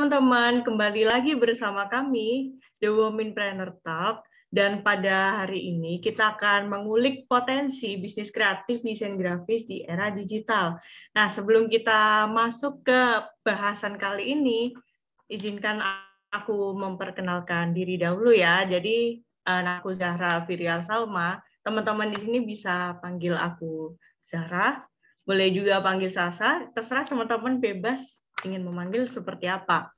teman-teman, kembali lagi bersama kami, The Womenpreneur Talk. Dan pada hari ini kita akan mengulik potensi bisnis kreatif desain grafis di era digital. Nah, sebelum kita masuk ke bahasan kali ini, izinkan aku memperkenalkan diri dahulu ya. Jadi, aku Zahra Virial Salma. Teman-teman di sini bisa panggil aku Zahra, boleh juga panggil Sasa, terserah teman-teman bebas ingin memanggil seperti apa.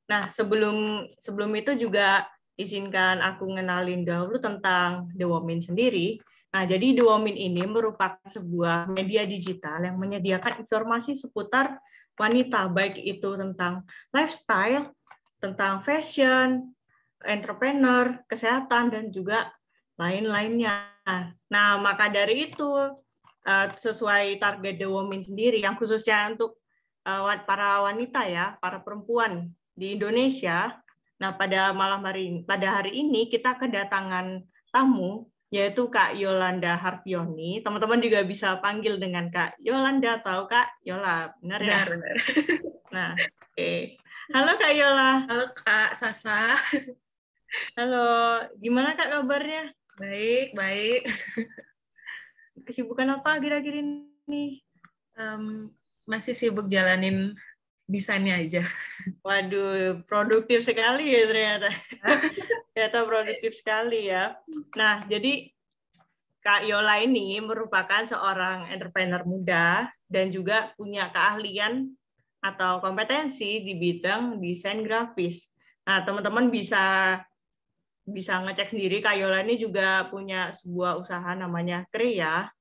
Nah, sebelum itu juga izinkan aku ngenalin dahulu tentang The Womin sendiri. Nah, jadi The Womin ini merupakan sebuah media digital yang menyediakan informasi seputar wanita, baik itu tentang lifestyle, tentang fashion, entrepreneur, kesehatan, dan juga lain-lainnya. Nah, maka dari itu, sesuai target The Womin sendiri, yang khususnya untuk para wanita ya, para perempuan di Indonesia. Nah, pada hari ini kita kedatangan tamu yaitu Kak Yolanda Harfioni. Teman-teman juga bisa panggil dengan Kak Yolanda atau Kak Yola, benar ya? Benar. Nah, oke. Halo Kak Yola. Halo Kak Sasa. Halo, gimana Kak kabarnya? Baik, baik. Kesibukan apa akhir-akhir ini? Masih sibuk jalanin desainnya aja. Waduh, produktif sekali ya ternyata. Ternyata produktif sekali ya. Nah, jadi Kak Yola ini merupakan seorang entrepreneur muda dan juga punya keahlian atau kompetensi di bidang desain grafis. Nah, teman-teman bisa ngecek sendiri, Kak Yola ini juga punya sebuah usaha namanya Krea.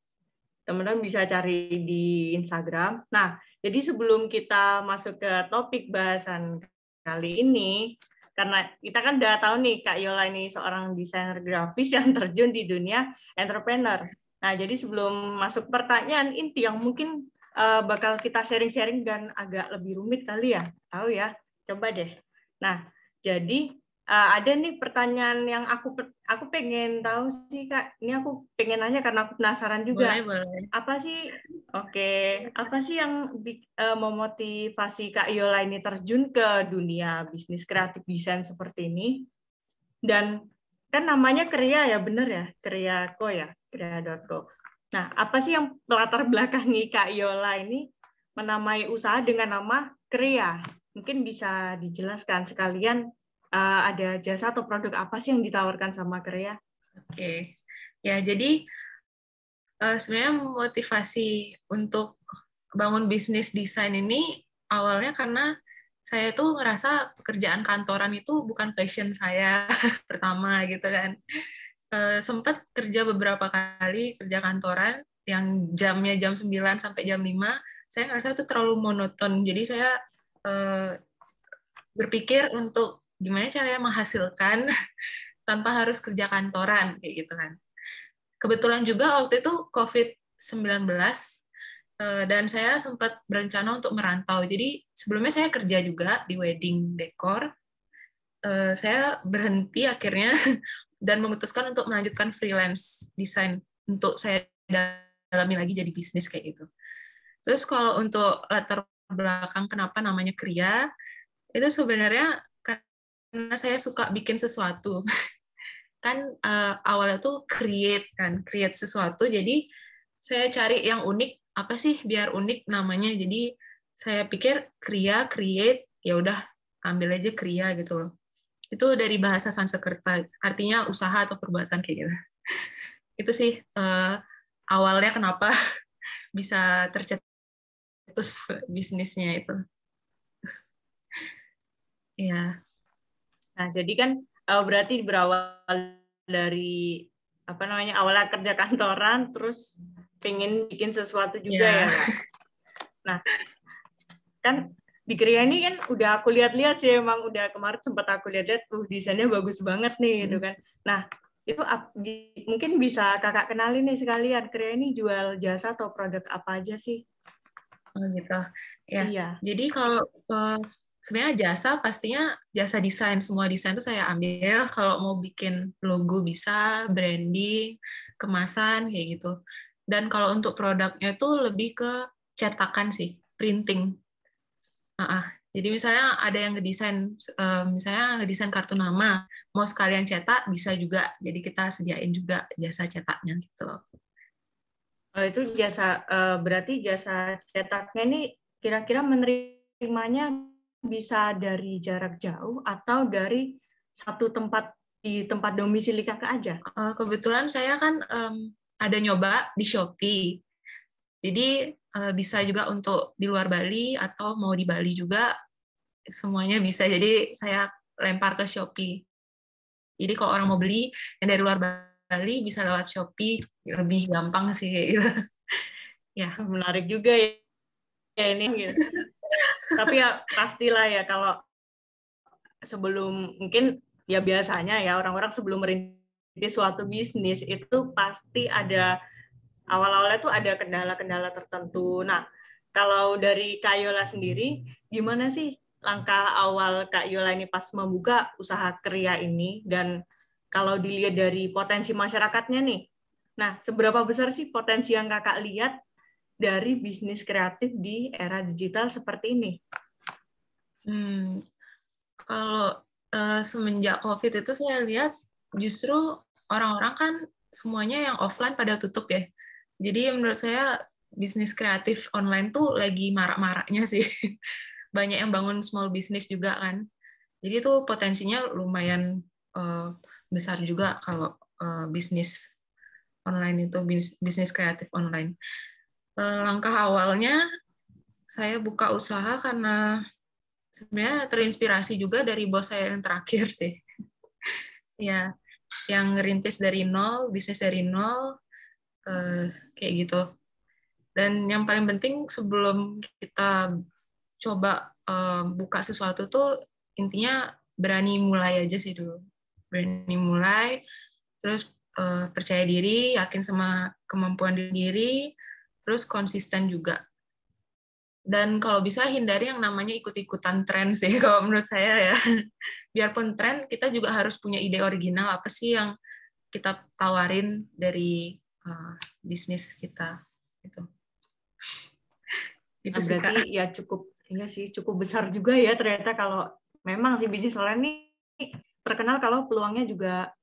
Teman-teman bisa cari di Instagram. Nah, jadi sebelum kita masuk ke topik bahasan kali ini, karena kita kan udah tahu nih Kak Yola ini seorang desainer grafis yang terjun di dunia entrepreneur. Nah, jadi sebelum masuk pertanyaan inti yang mungkin bakal kita sharing-sharing dan agak lebih rumit kali ya, tahu ya? Coba deh. Nah, jadi ada nih pertanyaan yang aku pengen tahu sih Kak. Ini aku pengen nanya karena aku penasaran juga. Boleh. Apa sih yang memotivasi Kak Yola ini terjun ke dunia bisnis kreatif desain seperti ini? Dan kan namanya Krea ya, bener ya? Kreako ya, Krea.co. Nah, apa sih yang latar belakangi Kak Yola ini menamai usaha dengan nama Krea? Mungkin bisa dijelaskan sekalian ada jasa atau produk apa sih yang ditawarkan sama Krea? Oke. Ya, jadi sebenarnya motivasi untuk bangun bisnis desain ini awalnya karena saya tuh ngerasa pekerjaan kantoran itu bukan passion saya pertama gitu kan. Sempat kerja beberapa kali kerja kantoran yang jamnya jam 9 sampai jam 5, saya ngerasa itu terlalu monoton. Jadi saya berpikir untuk gimana caranya menghasilkan tanpa harus kerja kantoran kayak gitu kan. Kebetulan juga waktu itu COVID-19 dan saya sempat berencana untuk merantau. Jadi sebelumnya saya kerja juga di wedding decor. Saya berhenti akhirnya dan memutuskan untuk melanjutkan freelance desain untuk saya dalami lagi jadi bisnis kayak gitu. Terus kalau untuk latar belakang kenapa namanya Kria, itu sebenarnya karena saya suka bikin sesuatu. Kan awalnya tuh create sesuatu, jadi saya cari yang unik, apa sih biar unik namanya, jadi saya pikir create, ya udah ambil aja Kria gitu loh. Itu dari bahasa Sanskerta, artinya usaha atau perbuatan kayak gitu. Itu sih awalnya kenapa bisa tercetus bisnisnya itu. Ya. Nah, jadi kan berarti berawal dari awalnya kerja kantoran, terus pengen bikin sesuatu juga ya, Kak? Nah, kan di Kria ini kan udah aku lihat-lihat sih, emang udah kemarin sempat aku lihat-lihat, desainnya bagus banget nih gitu kan. Nah, itu mungkin bisa kakak kenalin nih sekalian, Kria ini jual jasa atau produk apa aja sih? Oh gitu. Ya. Iya. Jadi kalau sebenarnya jasa pastinya jasa desain, semua desain itu saya ambil. Kalau mau bikin logo bisa, branding, kemasan kayak gitu. Dan kalau untuk produknya itu lebih ke cetakan sih, printing. Jadi misalnya ada yang misalnya ngedesain kartu nama, mau sekalian cetak bisa juga. Jadi kita sediain juga jasa cetaknya gitu. Itu berarti jasa cetaknya ini kira-kira menerimanya bisa dari jarak jauh atau dari satu tempat di tempat domisili kakak aja? Kebetulan saya kan ada nyoba di Shopee. Jadi bisa juga untuk di luar Bali atau mau di Bali juga semuanya bisa. Jadi saya lempar ke Shopee. Jadi kalau orang mau beli yang dari luar Bali bisa lewat Shopee, lebih gampang sih gitu. Ya. Menarik juga ya ini gitu. Tapi ya pastilah ya kalau sebelum mungkin ya biasanya ya orang-orang sebelum merintis suatu bisnis itu pasti ada awal-awalnya tuh ada kendala-kendala tertentu. Nah, kalau dari Kak Yola sendiri, gimana sih langkah awal Kak Yola ini pas membuka usaha Kria ini? Dan kalau dilihat dari potensi masyarakatnya nih, nah seberapa besar sih potensi yang kakak lihat dari bisnis kreatif di era digital seperti ini? Kalau semenjak COVID itu saya lihat justru orang-orang kan semuanya yang offline pada tutup ya. Jadi menurut saya bisnis kreatif online tuh lagi marak-maraknya sih. Banyak yang bangun small business juga kan. Jadi itu potensinya lumayan besar juga kalau bisnis online itu, bisnis kreatif online. Langkah awalnya saya buka usaha karena sebenarnya terinspirasi juga dari bos saya yang terakhir sih. Ya, yang ngerintis dari nol, bisnis dari nol, kayak gitu. Dan yang paling penting sebelum kita coba buka sesuatu tuh intinya berani mulai aja sih dulu. Berani mulai, terus percaya diri, yakin sama kemampuan diri, terus konsisten juga. Dan kalau bisa hindari yang namanya ikut-ikutan tren sih kalau menurut saya ya. Biarpun tren, kita juga harus punya ide original apa sih yang kita tawarin dari bisnis kita gitu. Nah, berarti ya cukup besar juga ya ternyata kalau memang sih bisnis online ini terkenal kalau peluangnya juga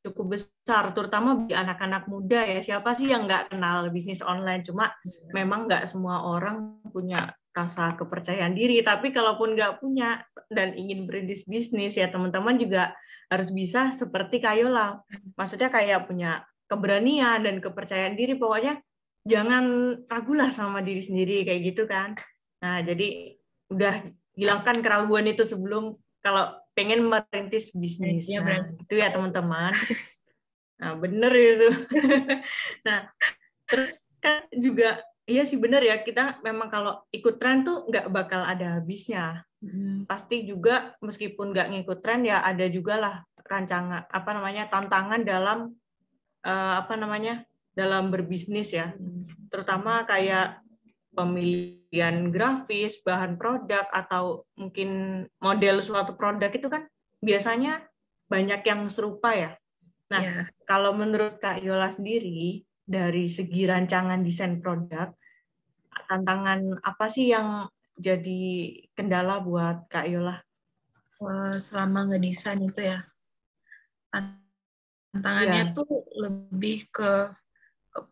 cukup besar, terutama bagi anak-anak muda ya. Siapa sih yang nggak kenal bisnis online? Cuma memang nggak semua orang punya rasa kepercayaan diri. Tapi kalaupun nggak punya dan ingin berintis bisnis, ya teman-teman juga harus bisa seperti Kak Yola. Maksudnya kayak punya keberanian dan kepercayaan diri. Pokoknya jangan ragulah sama diri sendiri kayak gitu kan. Nah, jadi udah hilangkan keraguan itu sebelum kalau pengen merintis bisnis. Ya, nah, itu ya teman-teman. Nah, bener itu. Nah, terus kan juga, iya sih bener ya, kita memang kalau ikut tren tuh nggak bakal ada habisnya. Pasti juga meskipun nggak ngikut tren ya ada juga lah rancangan, tantangan dalam dalam berbisnis ya. Terutama kayak pemilihan grafis, bahan produk, atau mungkin model suatu produk itu kan biasanya banyak yang serupa ya. Nah, kalau menurut Kak Yola sendiri, dari segi rancangan desain produk, tantangan apa sih yang jadi kendala buat Kak Yola? Selama ngedesain itu ya, tantangannya tuh lebih ke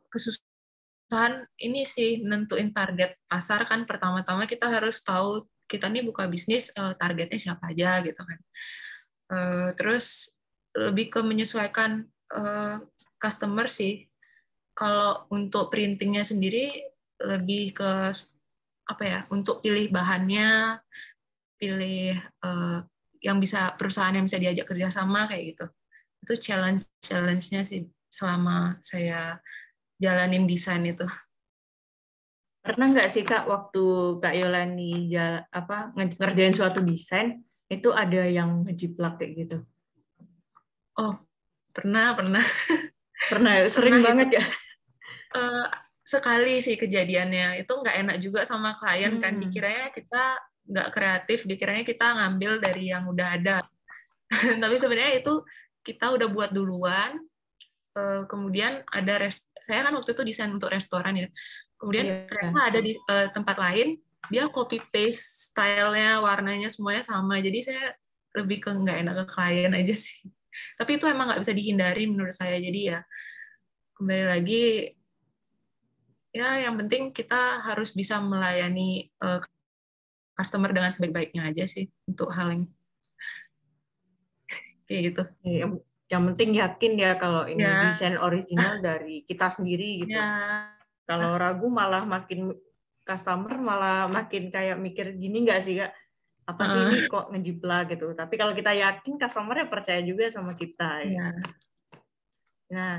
kesusahan ini sih, nentuin target pasar kan. Pertama-tama kita harus tahu kita nih buka bisnis, targetnya siapa aja gitu kan. Terus lebih ke menyesuaikan customer sih. Kalau untuk printingnya sendiri lebih ke untuk pilih bahannya, pilih yang bisa perusahaan yang bisa diajak kerjasama kayak gitu. Itu challenge-nya sih selama saya jalanin desain itu. Pernah nggak sih Kak waktu Kak Yolani ngerjain suatu desain itu ada yang ngejiplak kayak gitu? Oh, pernah. Pernah, sering banget ya? Sekali sih kejadiannya. Itu nggak enak juga sama klien kan. Dikiranya kita nggak kreatif, dikiranya kita ngambil dari yang udah ada. Tapi sebenarnya itu kita udah buat duluan. Kemudian saya kan waktu itu desain untuk restoran ya. Kemudian ternyata ada di tempat lain dia copy paste stylenya, warnanya semuanya sama. Jadi saya lebih ke nggak enak ke klien aja sih. Tapi itu emang nggak bisa dihindari menurut saya. Jadi ya kembali lagi, ya yang penting kita harus bisa melayani customer dengan sebaik-baiknya aja sih untuk hal yang kayak gitu. Yang penting yakin ya kalau ini Ya, desain original dari kita sendiri gitu. ya, Kalau ragu malah makin customer malah makin kayak mikir gini nggak sih Kak? Apa sih ini kok ngejiplak gitu. Tapi kalau kita yakin customer-nya percaya juga sama kita. Ya. ya, Nah,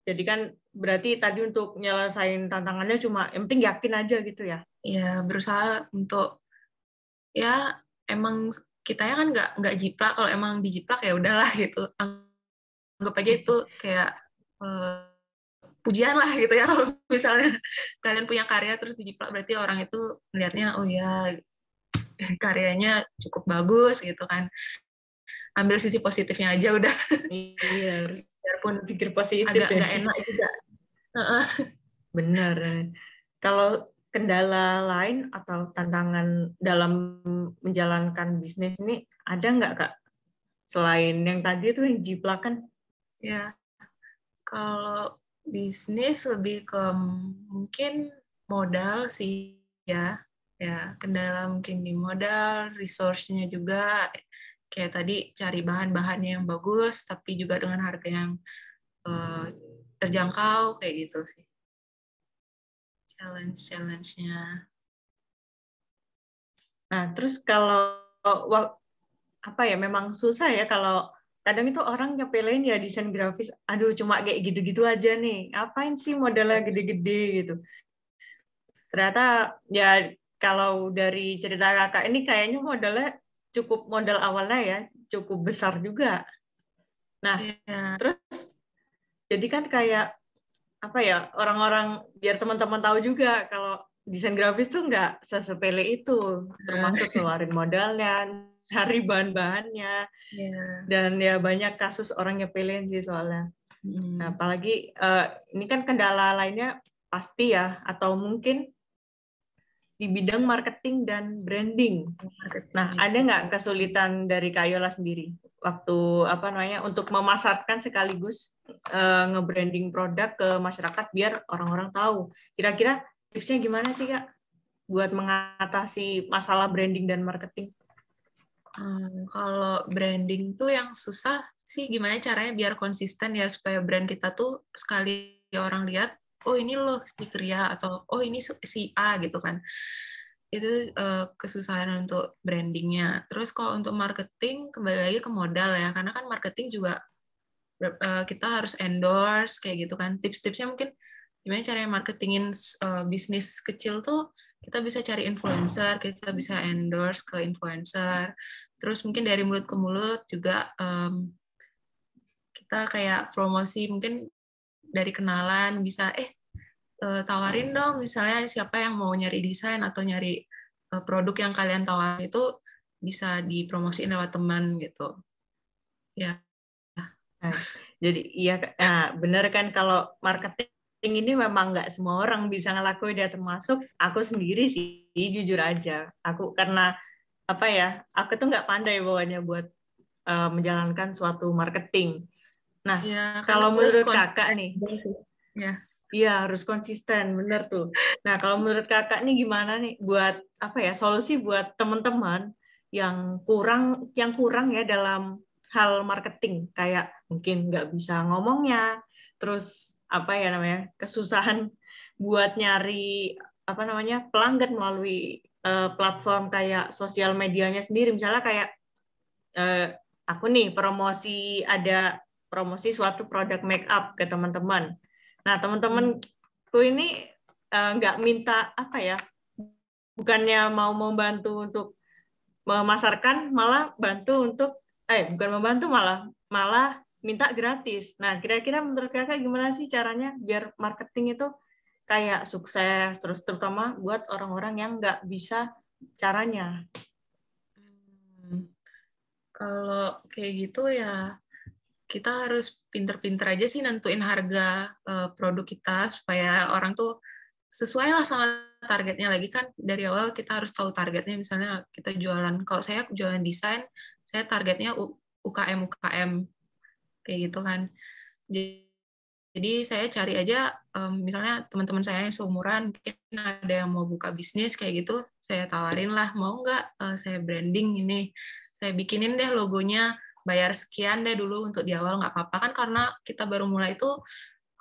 jadi kan berarti tadi untuk nyelesain tantangannya cuma yang penting yakin aja gitu ya. ya berusaha untuk ya emang kita ya kan nggak jiplak, kalau emang dijiplak ya udahlah gitu, anggap aja itu kayak pujian lah gitu ya. Kalau misalnya kalian punya karya terus dijiplak, berarti orang itu melihatnya oh ya karyanya cukup bagus gitu kan, ambil sisi positifnya aja udah. Iya, harus Biarpun pikir positif agak ya. nggak enak juga. Benar. Kalau kendala lain atau tantangan dalam menjalankan bisnis ini ada nggak Kak? Selain yang tadi itu yang jiplakan? Ya, kalau bisnis lebih ke mungkin modal sih ya. Ya, kendala mungkin di modal, resource-nya juga. Kayak tadi cari bahan-bahan yang bagus, tapi juga dengan harga yang terjangkau, kayak gitu sih. Challenge-nya. Nah, terus kalau apa ya memang susah ya kalau kadang itu orang nyepelin ya desain grafis, aduh cuma kayak gitu-gitu aja nih, ngapain sih modalnya gede-gede gitu. Ternyata ya kalau dari cerita kakak ini kayaknya modalnya cukup modal awalnya ya cukup besar juga. Nah, Ya, terus jadi kan kayak apa ya orang-orang biar teman-teman tahu juga kalau desain grafis tuh nggak sesepele itu, termasuk ngeluarin modalnya, cari bahan-bahannya, ya. dan ya banyak kasus orang nyepelin sih soalnya. Nah, apalagi ini kan kendala lainnya pasti ya, atau mungkin di bidang marketing dan branding. Nah, ada nggak kesulitan dari Kak Yola sendiri waktu apa namanya untuk memasarkan sekaligus nge-branding produk ke masyarakat biar orang-orang tahu. Kira-kira tipsnya gimana sih Kak buat mengatasi masalah branding dan marketing? Kalau branding tuh yang susah sih gimana caranya biar konsisten ya, supaya brand kita tuh sekali orang lihat, oh ini loh si Kria, atau oh ini si A gitu kan. Itu kesusahan untuk brandingnya. Terus kalau untuk marketing kembali lagi ke modal ya, karena kan marketing juga kita harus endorse kayak gitu kan. Tips-tipsnya mungkin gimana caranya marketingin bisnis kecil tuh, kita bisa cari influencer, kita bisa endorse ke influencer. Terus mungkin dari mulut ke mulut juga kita kayak promosi, mungkin dari kenalan bisa tawarin dong misalnya siapa yang mau nyari desain atau nyari produk yang kalian tawarin, itu bisa dipromosiin lewat teman gitu. Ya. Nah, jadi iya, nah, bener kan kalau marketing ini memang nggak semua orang bisa ngelakuin ya, termasuk aku sendiri sih, jujur aja. Aku karena apa ya, aku tuh nggak pandai bawahnya buat menjalankan suatu marketing. Nah, Ya, karena kalau harus menurut kakak konsisten nih, sih. Ya. iya harus konsisten, bener tuh. Nah, kalau menurut kakak nih gimana nih buat apa ya solusi buat teman-teman yang kurang ya dalam hal marketing, kayak mungkin nggak bisa ngomongnya, terus apa ya namanya kesusahan buat nyari apa namanya pelanggan melalui platform kayak sosial medianya sendiri, misalnya kayak aku nih ada promosi suatu produk make up ke teman-teman. Nah, teman-temanku ini nggak minta apa ya, bukannya mau membantu untuk memasarkan, malah bantu untuk bukan membantu, malah malah minta gratis. Nah, kira-kira menurut kakak gimana sih caranya biar marketing itu kayak sukses, terus terutama buat orang-orang yang nggak bisa caranya? Kalau kayak gitu ya kita harus pinter-pinter aja sih nentuin harga produk kita supaya orang tuh sesuai lah sama targetnya lagi kan dari awal kita harus tahu targetnya, misalnya kita jualan, kalau saya jualan desain, saya targetnya UKM kayak gitu kan. Jadi saya cari aja misalnya teman-teman saya yang seumuran, mungkin ada yang mau buka bisnis kayak gitu, saya tawarin lah, mau nggak saya branding ini, saya bikinin deh logonya, bayar sekian deh dulu untuk di awal, nggak apa-apa kan, karena kita baru mulai itu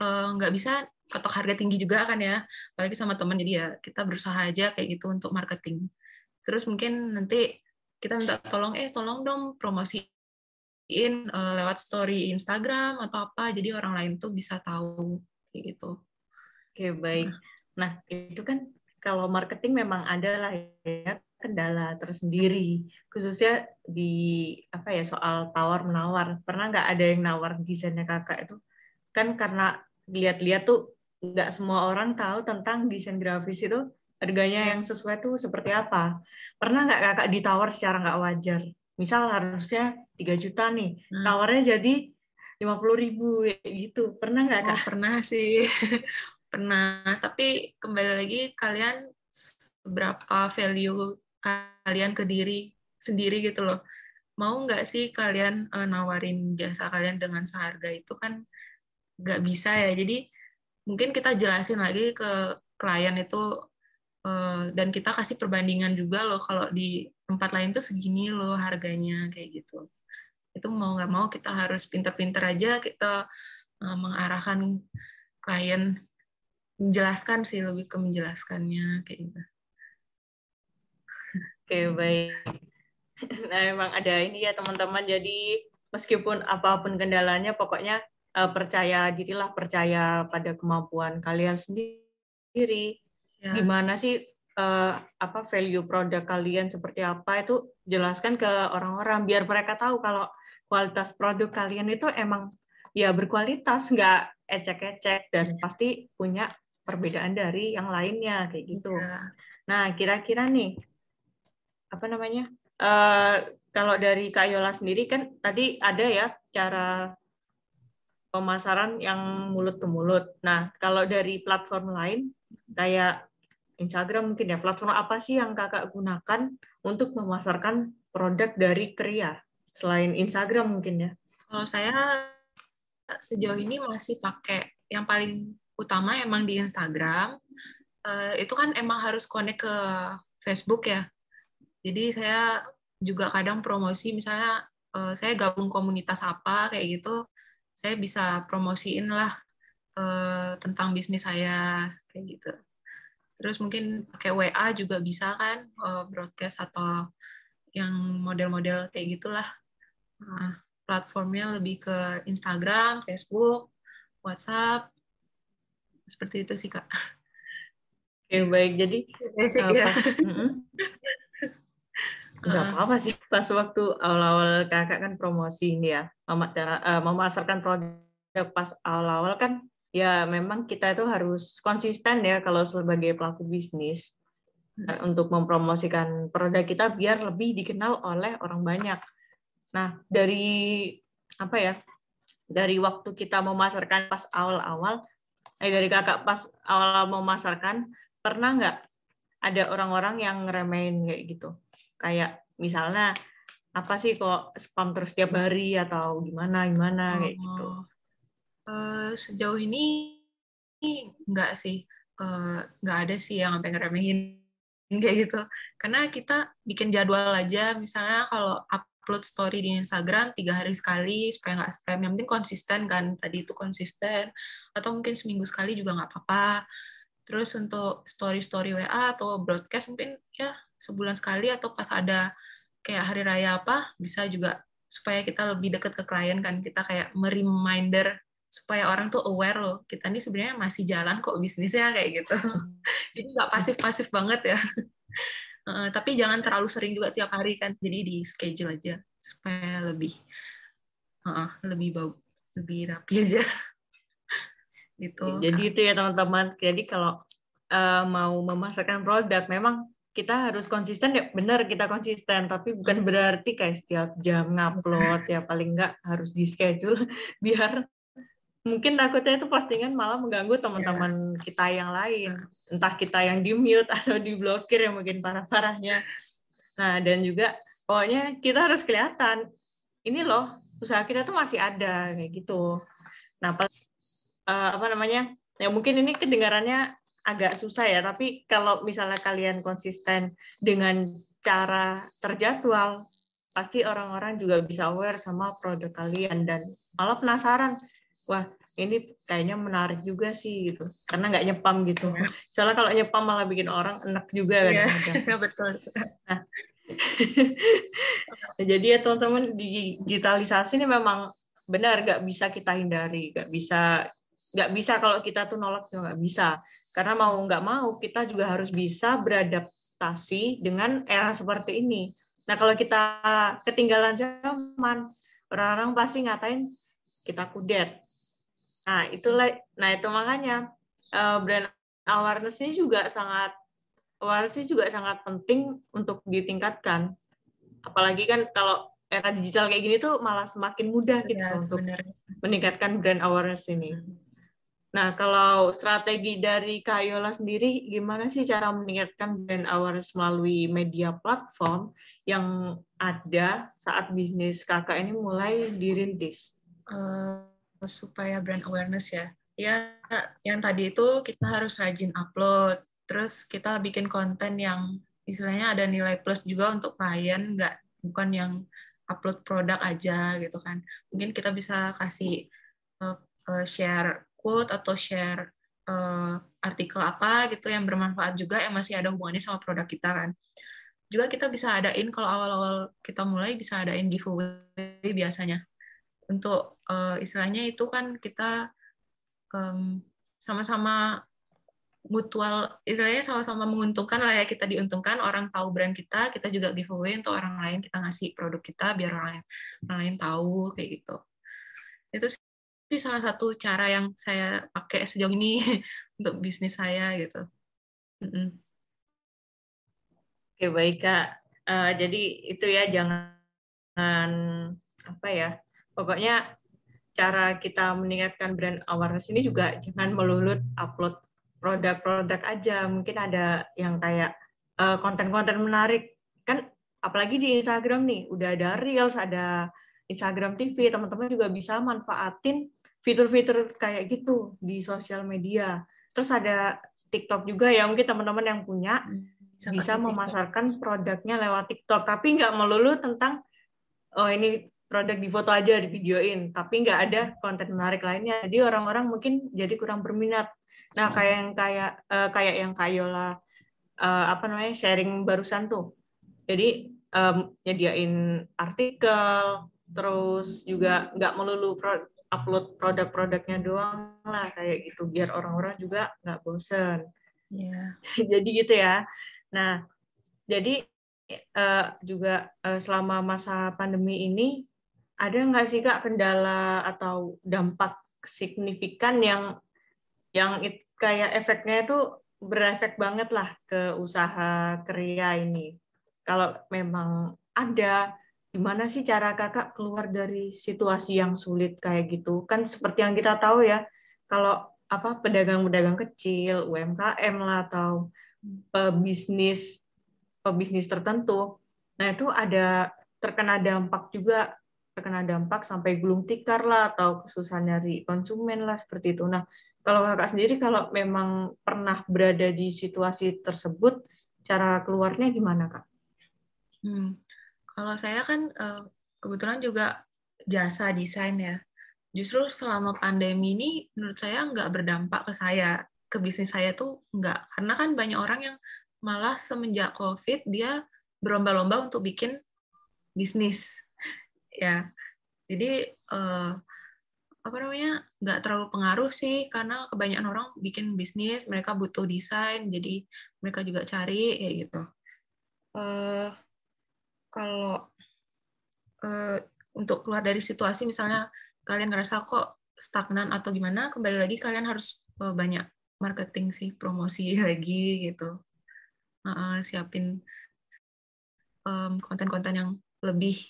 nggak bisa patok harga tinggi juga kan ya, apalagi sama teman, jadi ya kita berusaha aja kayak gitu untuk marketing. Terus mungkin nanti kita minta tolong dong promosiin lewat story Instagram atau apa, jadi orang lain tuh bisa tahu kayak gitu. Oke, baik. Nah, itu kan kalau marketing memang ada lah ya kendala tersendiri, khususnya di apa ya, soal tawar menawar. Pernah nggak ada yang nawar desainnya kakak itu? Kan karena lihat-lihat tuh nggak semua orang tahu tentang desain grafis itu harganya yang sesuai tuh seperti apa. Pernah nggak kakak ditawar secara nggak wajar? Misal harusnya 3 juta nih, tawarnya jadi 50.000 gitu. Pernah nggak kak? Pernah sih, pernah. Tapi kembali lagi kalian berapa value kalian ke diri sendiri gitu loh. Mau nggak sih kalian nawarin jasa kalian dengan seharga itu, kan nggak bisa ya. Jadi mungkin kita jelasin lagi ke klien itu, dan kita kasih perbandingan juga loh, kalau di tempat lain tuh segini loh harganya kayak gitu. Itu mau nggak mau kita harus pinter-pinter aja kita mengarahkan klien, menjelaskan sih, lebih ke menjelaskannya kayak gitu. Oke, baik. Nah, memang ada ini ya teman-teman, jadi meskipun apapun kendalanya, pokoknya percaya dirilah, percaya pada kemampuan kalian sendiri. Ya. Gimana sih apa value produk kalian seperti apa, itu jelaskan ke orang-orang biar mereka tahu kalau kualitas produk kalian itu emang ya berkualitas, nggak ecek-ecek, dan pasti punya perbedaan dari yang lainnya kayak gitu. Ya. Nah, kira-kira nih apa namanya? Kalau dari Kak Yola sendiri kan tadi ada ya cara pemasaran yang mulut ke mulut. Nah, kalau dari platform lain kayak Instagram mungkin ya, platform apa sih yang kakak gunakan untuk memasarkan produk dari Kria selain Instagram mungkin ya? Kalau saya sejauh ini masih pakai yang paling utama emang di Instagram. Itu kan emang harus connect ke Facebook ya. Jadi saya juga kadang promosi, misalnya saya gabung komunitas apa kayak gitu, saya bisa promosiin lah tentang bisnis saya kayak gitu. Terus mungkin pakai WA juga bisa kan, broadcast atau yang model-model kayak gitulah. Nah, platformnya lebih ke Instagram, Facebook, WhatsApp, seperti itu sih Kak. Oke, baik. Jadi Basic ya. pas nggak apa-apa sih, pas waktu awal-awal kakak kan promosi ini ya, memasarkan produk pas awal-awal kan ya memang kita itu harus konsisten ya kalau sebagai pelaku bisnis untuk mempromosikan produk kita biar lebih dikenal oleh orang banyak. Nah, dari apa ya? Dari waktu kita memasarkan pas awal-awal, dari kakak pas awal memasarkan, pernah nggak ada orang-orang yang ngeremehin kayak gitu? Kayak misalnya apa sih kok spam terus tiap hari atau gimana kayak gitu? Sejauh ini nggak sih, nggak ada sih yang sampai ngeremehin kayak gitu. Karena kita bikin jadwal aja, misalnya kalau upload story di Instagram 3 hari sekali supaya nggak spam. Yang penting konsisten kan, tadi itu konsisten. Atau mungkin seminggu sekali juga nggak apa-apa. Terus untuk story-story WA atau broadcast mungkin ya sebulan sekali, atau pas ada kayak hari raya apa, bisa juga supaya kita lebih dekat ke klien kan, kita kayak mereminder supaya orang tuh aware loh, kita ini sebenarnya masih jalan kok bisnisnya kayak gitu. Jadi nggak pasif-pasif banget ya. Tapi jangan terlalu sering juga tiap hari kan, jadi di schedule aja supaya lebih lebih rapi aja. Gitu. Jadi itu ya teman-teman. Jadi kalau mau memasarkan produk, memang kita harus konsisten ya, benar kita konsisten, tapi bukan berarti kayak setiap jam ngupload ya, paling nggak harus di schedule biar mungkin takutnya itu postingan malah mengganggu Ya. teman-teman kita yang lain. Entah kita yang di-mute atau diblokir ya mungkin parah-parahnya. Nah, dan juga pokoknya kita harus kelihatan. Ini loh, usaha kita tuh masih ada kayak gitu. Nah, apa namanya? Ya mungkin ini kedengarannya agak susah ya, tapi kalau misalnya kalian konsisten dengan cara terjadwal, pasti orang-orang juga bisa aware sama produk kalian dan malah penasaran. Wah, ini kayaknya menarik juga sih gitu. Karena nggak nyepam gitu. Ya. Soalnya kalau nyepam malah bikin orang enak juga Iya, kadang-kadang. betul. Nah, jadi ya teman-teman, digitalisasi ini memang benar nggak bisa kita hindari, nggak bisa kalau kita tuh nolak juga nggak bisa, karena mau nggak mau kita juga harus bisa beradaptasi dengan era seperti ini. Nah kalau kita ketinggalan zaman, orang-orang pasti ngatain kita kudet. Nah itu makanya brand awareness ini juga sangat penting untuk ditingkatkan. Apalagi kan kalau era digital kayak gini tuh malah semakin mudah gitu Ya, untuk sebenarnya. meningkatkan brand awareness ini. Nah, kalau strategi dari Kak Yola sendiri, gimana sih cara meningkatkan brand awareness melalui media platform yang ada saat bisnis kakak ini mulai dirintis? Supaya brand awareness ya. Ya, yang tadi itu kita harus rajin upload. Terus kita bikin konten yang istilahnya ada nilai plus juga untuk klien, bukan yang upload produk aja gitu kan. Mungkin kita bisa kasih share quote atau share artikel apa gitu yang bermanfaat juga yang masih ada hubungannya sama produk kita kan. Juga kita bisa adain kalau awal-awal kita mulai bisa adain giveaway biasanya. Untuk istilahnya itu kan kita sama-sama mutual, istilahnya sama-sama menguntungkan lah ya, kita diuntungkan, orang tahu brand kita juga giveaway untuk orang lain, kita ngasih produk kita biar orang lain tahu kayak gitu. Itu sih salah satu cara yang saya pakai sejauh ini untuk bisnis saya gitu. Oke, baik Kak. Jadi itu ya, jangan apa ya, pokoknya cara kita meningkatkan brand awareness ini juga jangan melulu upload produk-produk aja. Mungkin ada yang kayak konten-konten menarik. Kan apalagi di Instagram nih, udah ada Reels, ada Instagram TV, teman-teman juga bisa manfaatin fitur-fitur kayak gitu di sosial media. Terus ada TikTok juga ya, mungkin teman-teman yang punya bisa memasarkan produknya lewat TikTok, tapi nggak melulu tentang oh ini produk di foto aja di videoin, tapi nggak ada konten menarik lainnya. Jadi orang-orang mungkin jadi kurang berminat. Nah kayak yang Kak Yola apa namanya sharing barusan tuh. Jadi nyediain artikel, terus juga nggak melulu upload produk-produknya doang lah kayak gitu, biar orang-orang juga nggak bosen. Yeah. Jadi gitu ya. Nah, jadi juga selama masa pandemi ini ada nggak sih Kak kendala atau dampak signifikan yang kayak efeknya itu berefek banget lah ke usaha Krea ini? Kalau memang ada, gimana sih cara Kakak keluar dari situasi yang sulit kayak gitu? Kan seperti yang kita tahu ya, kalau apa pedagang-pedagang kecil, UMKM lah atau pebisnis pebisnis tertentu. Nah, itu ada terkena dampak sampai gulung tikar lah atau kesusahan dari konsumen lah seperti itu. Nah, kalau Kakak sendiri kalau memang pernah berada di situasi tersebut, cara keluarnya gimana, Kak? Kalau saya kan kebetulan juga jasa desain ya. Justru selama pandemi ini menurut saya nggak berdampak ke saya, ke bisnis saya tuh nggak. Karena kan banyak orang yang malah semenjak COVID dia berlomba-lomba untuk bikin bisnis. Ya, jadi apa namanya nggak terlalu pengaruh sih karena kebanyakan orang bikin bisnis mereka butuh desain jadi mereka juga cari kayak gitu. Kalau untuk keluar dari situasi misalnya kalian ngerasa kok stagnan atau gimana, kembali lagi kalian harus banyak marketing sih, promosi lagi gitu. Siapin konten-konten yang lebih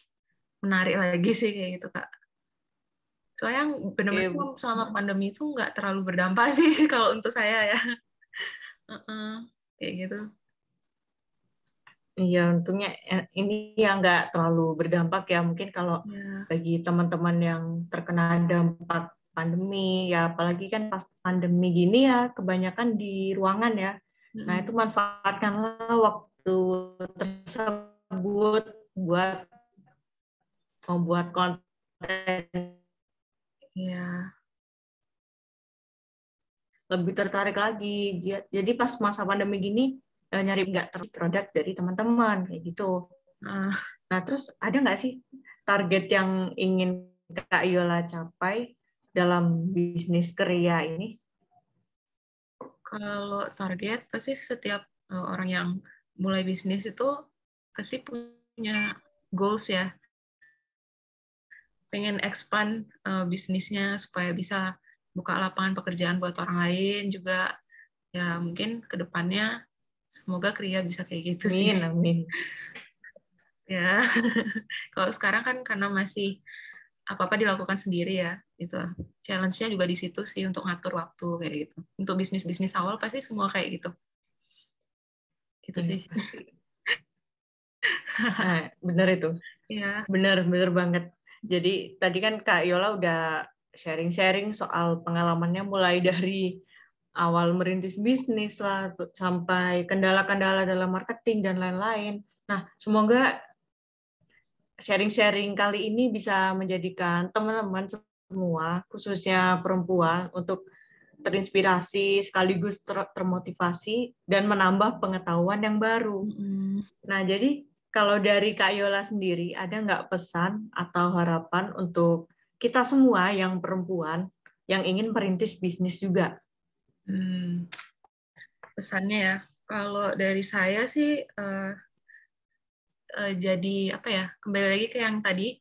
menarik lagi sih kayak gitu Kak. Soalnya benar-benar selama pandemi itu nggak terlalu berdampak sih kalau untuk saya ya. Kayak gitu. Iya, untungnya ini yang nggak terlalu berdampak ya. Mungkin kalau bagi teman-teman yang terkena dampak pandemi, ya apalagi kan pas pandemi gini ya, kebanyakan di ruangan ya. Nah, itu manfaatkanlah waktu tersebut buat membuat konten. Ya. Lebih tertarik lagi. Jadi pas masa pandemi gini, nyari nggak produk dari teman-teman kayak gitu. Nah, terus ada nggak sih target yang ingin Kak Yola capai dalam bisnis Kria ini? Kalau target, pasti setiap orang yang mulai bisnis itu pasti punya goals ya. Pengen expand bisnisnya supaya bisa buka lapangan pekerjaan buat orang lain juga. Ya mungkin ke depannya semoga Kria bisa kayak gitu sih. Amin. Ya, kalau sekarang kan karena masih apa-apa dilakukan sendiri ya, gitu. Challenge-nya juga di situ sih untuk ngatur waktu kayak gitu. Untuk bisnis-bisnis awal pasti semua kayak gitu. Gitu sih. Nah, bener itu. Ya. Bener banget. Jadi tadi kan Kak Yola udah sharing-sharing soal pengalamannya mulai dari awal merintis bisnis lah sampai kendala-kendala dalam marketing dan lain-lain. Nah, semoga sharing-sharing kali ini bisa menjadikan teman-teman semua, khususnya perempuan, untuk terinspirasi sekaligus termotivasi dan menambah pengetahuan yang baru. Nah, jadi kalau dari Kak Yola sendiri, ada nggak pesan atau harapan untuk kita semua yang perempuan yang ingin merintis bisnis juga? Pesannya ya, kalau dari saya sih jadi apa ya, kembali lagi ke yang tadi,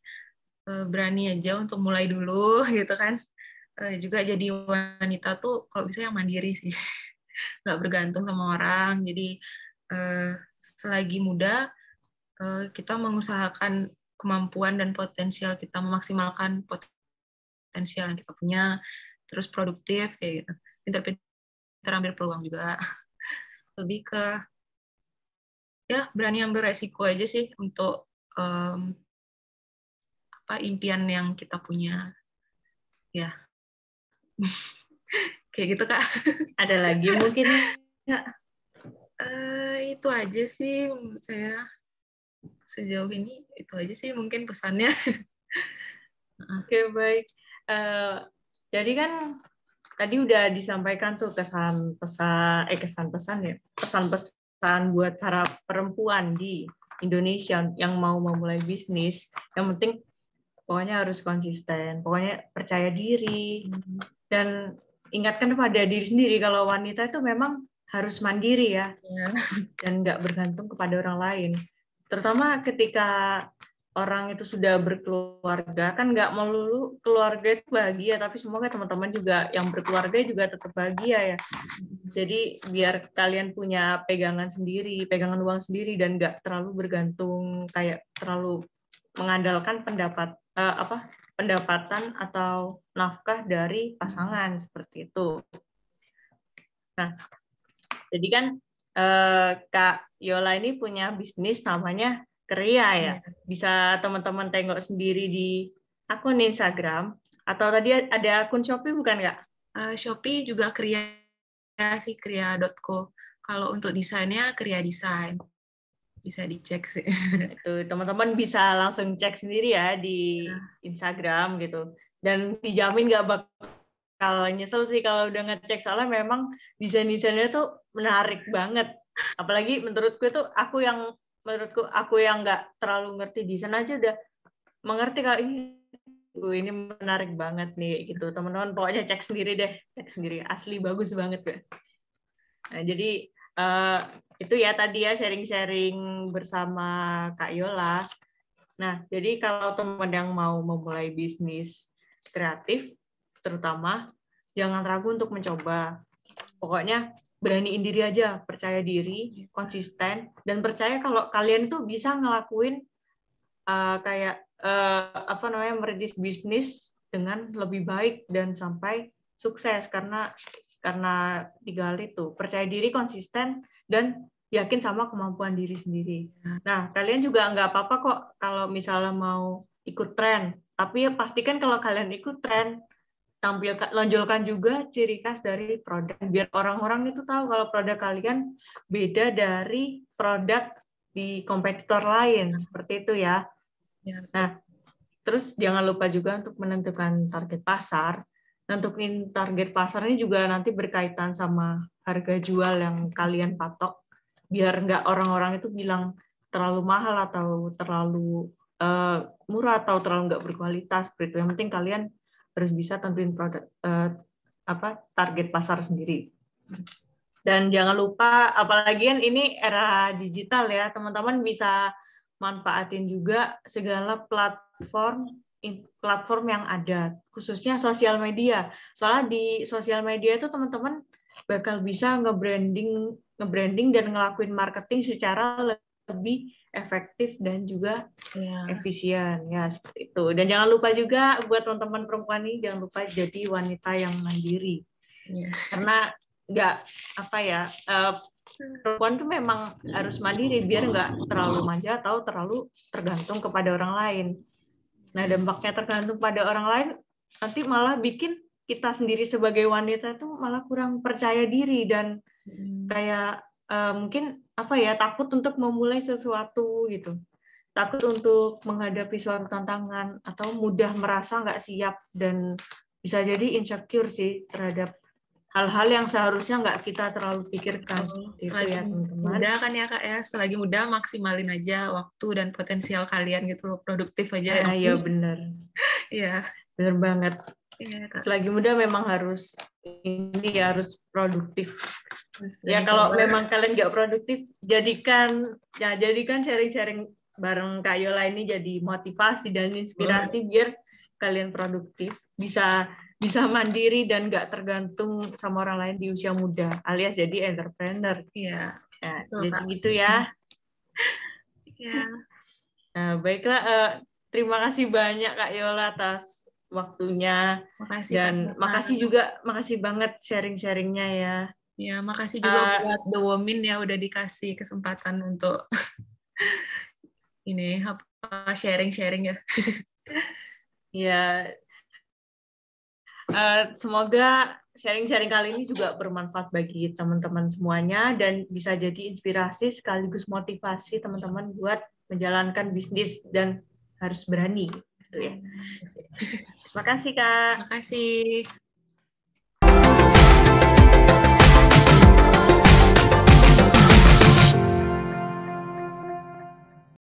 berani aja untuk mulai dulu gitu kan. Juga jadi wanita tuh kalau bisa yang mandiri sih, nggak bergantung sama orang. Jadi selagi muda kita mengusahakan kemampuan dan potensial kita, memaksimalkan potensial yang kita punya, terus produktif kayak gitu, pintar-pintar ambil peluang juga. Lebih ke ya berani ambil resiko aja sih untuk impian yang kita punya ya. Kayak gitu Kak. Ada lagi mungkin ya? Itu aja sih menurut saya sejauh ini, itu aja sih mungkin pesannya. Oke, baik. Jadi kan tadi udah disampaikan tuh kesan-pesan ya, pesan-pesan buat para perempuan di Indonesia yang mau memulai bisnis. Yang penting pokoknya harus konsisten, pokoknya percaya diri, dan ingatkan pada diri sendiri kalau wanita itu memang harus mandiri ya, dan nggak bergantung kepada orang lain. Terutama ketika orang itu sudah berkeluarga, kan nggak melulu keluarga itu bahagia, tapi semoga teman-teman juga yang berkeluarga juga tetap bahagia ya. Jadi biar kalian punya pegangan sendiri, pegangan uang sendiri, dan nggak terlalu bergantung kayak terlalu mengandalkan pendapatan atau nafkah dari pasangan seperti itu. Nah, jadi kan Kak Yola ini punya bisnis namanya Kria ya. Bisa teman-teman tengok sendiri di akun Instagram, atau tadi ada akun Shopee bukan Kak? Shopee juga Kria sih, kria.co. Kalau untuk desainnya Kria Design. Bisa dicek sih. Itu teman-teman bisa langsung cek sendiri ya di Instagram gitu. Dan dijamin nggak bakal nyesel sih kalau udah ngecek, soalnya memang desain-desainnya tuh menarik banget. Apalagi menurutku aku yang nggak terlalu ngerti desain aja udah mengerti kalau ini menarik banget nih gitu. Teman-teman pokoknya cek sendiri deh, cek sendiri, asli bagus banget ya. Nah, jadi itu ya tadi ya sharing-sharing bersama Kak Yola. Nah, jadi kalau teman yang mau memulai bisnis kreatif, terutama jangan ragu untuk mencoba. Pokoknya beraniin diri aja, percaya diri, konsisten, dan percaya kalau kalian itu bisa ngelakuin merintis bisnis dengan lebih baik dan sampai sukses karena 3 hal itu, percaya diri, konsisten, dan yakin sama kemampuan diri sendiri. Nah, kalian juga nggak apa-apa kok kalau misalnya mau ikut tren, tapi ya pastikan kalau kalian ikut tren, lonjolkan juga ciri khas dari produk, biar orang-orang itu tahu kalau produk kalian beda dari produk di kompetitor lain, seperti itu ya. Nah, terus jangan lupa juga untuk menentukan target pasar. Nentuin target pasar ini juga nanti berkaitan sama harga jual yang kalian patok, biar nggak orang-orang itu bilang terlalu mahal atau terlalu murah atau terlalu nggak berkualitas. Seperti itu. Yang penting kalian harus bisa tentuin produk target pasar sendiri. Dan jangan lupa, apalagi kan ini era digital ya, teman-teman bisa manfaatin juga segala platform yang ada, khususnya sosial media. Soalnya di sosial media itu teman-teman bakal bisa nge-branding dan ngelakuin marketing secara lebih efektif dan juga efisien ya, seperti itu. Dan jangan lupa juga buat teman-teman perempuan ini, jangan lupa jadi wanita yang mandiri. Karena perempuan tuh memang harus mandiri biar nggak terlalu manja atau terlalu tergantung kepada orang lain. Nah, dampaknya tergantung pada orang lain nanti malah bikin kita sendiri sebagai wanita tuh malah kurang percaya diri dan kayak mungkin takut untuk memulai sesuatu gitu. Takut untuk menghadapi suatu tantangan atau mudah merasa nggak siap dan bisa jadi insecure sih terhadap hal-hal yang seharusnya nggak kita terlalu pikirkan. Itu ya teman-teman. Muda kan ya Kak ya, selagi muda maksimalin aja waktu dan potensial kalian gitu loh, produktif aja. Iya benar. Iya. Benar banget. Ya, selagi muda memang harus produktif. Ya kalau memang kalian nggak produktif, jadikan sharing-sharing bareng Kak Yola ini jadi motivasi dan inspirasi biar kalian produktif, bisa mandiri dan nggak tergantung sama orang lain di usia muda, alias jadi entrepreneur. Iya. Nah, jadi gitu ya. Iya. Nah, baiklah, terima kasih banyak Kak Yola atas waktunya. Makasih banget sharing-sharingnya ya. Ya, makasih juga buat The Women ya udah dikasih kesempatan untuk ini sharing-sharing ya. Ya, semoga sharing-sharing kali ini juga bermanfaat bagi teman-teman semuanya dan bisa jadi inspirasi sekaligus motivasi teman-teman buat menjalankan bisnis dan harus berani. Gitu ya. Terima kasih Kak. Terima kasih.